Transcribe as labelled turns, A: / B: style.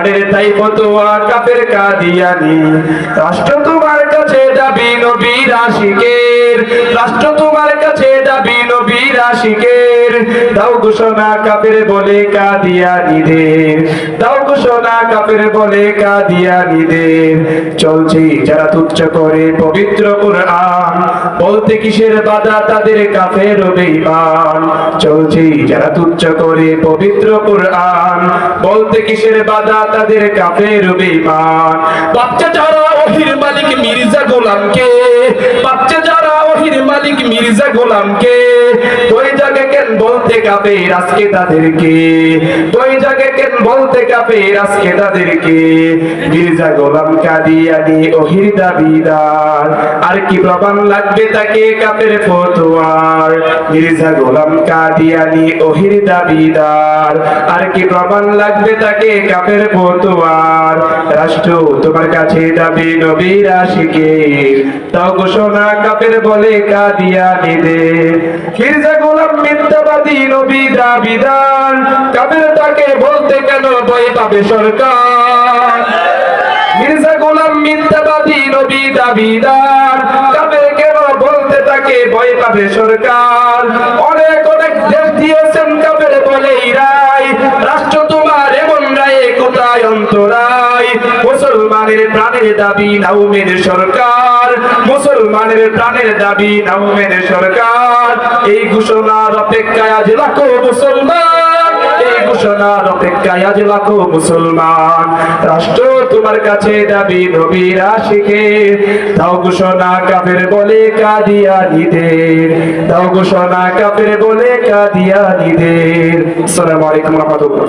A: মুসলমানের তাই ফতোয়া কাফের কাদিয়ানি। রাষ্ট্র তোমার কাছে দাবি নবীর আশিকের, রাষ্ট্র তোমার কাছে দাবি নবীর আশিকের। দাও ঘোষণা কাফের বলে কাদিয়ানীদের, দাও ঘোষণা কাফের বলে কাদিয়ানীদের। চলছে যারা তুচ্ছ করে পবিত্র কুরআন, বলতে কিসের বাধা তাদের কাফের ও বেঈমান। চলছে যারা তুচ্ছ করে পবিত্র কুরআন, বলতে কিসের বাধা তাদের কাফের ও বেঈমান। বাচ্চা যারা ওহির মালিক মির্জা গোলামকে, বাচ্চা যারা ওহির মালিক মির্জা গোলামকে, তুই জাগে কেন বলতে কাফের আজকে তাদেরকে, তুই জাগে কেন বলতে কাফের আজকে তাদেরকে। মির্জা গোলাম কাদিয়ানি ওহির দাবিদার, আর কি প্রমাণ লাগবে তাকে কাফের ফতোয়ার। মির্জা গোলাম কাদিয়ানি ওহির দাবিদার, আর কি প্রমাণ লাগবে তাকে কাফের ফতোয়ার। রাষ্ট্র তোমার কাছে দাবি নবীর আশিকের, তাও ঘোষণা কাফের বলে কাদিয়ানীদের। মির্জা গোলাম মিথ্যাবাদী নবী দাবিদার, কাফের তাকে বলতে কেন ভয় পাবে সরকার। মির্জা গোলাম মিথ্যাবাদী নবী দাবিদার, কাফের কেন বলতে তাকে ভয় পাবে সরকার। অনেক অনেক দেশ দিয়েছেন কাফের বলে রায়, রাষ্ট্র তোমার এমন রায়ে কোথায় অন্তরায়। মুসলমানের প্রাণের দাবি নাও মেনে সরকার, মুসলমানের প্রাণের দাবি নাও মেনে সরকার। এই ঘোষণার অপেক্ষায় আজ লাখো মুসলমান, এই ঘোষণার অপেক্ষায় আজ লাখো মুসলমান। রাষ্ট্র তোমার কাছে দাবি নবীর আশিকের, দাও ঘোষণা কাফের বলে কাদিয়ানীদের, দাও ঘোষণা কাফের বলে কাদিয়ানীদের। আসসালামু আলাইকুম ওয়া রাহমাতুল্লাহ।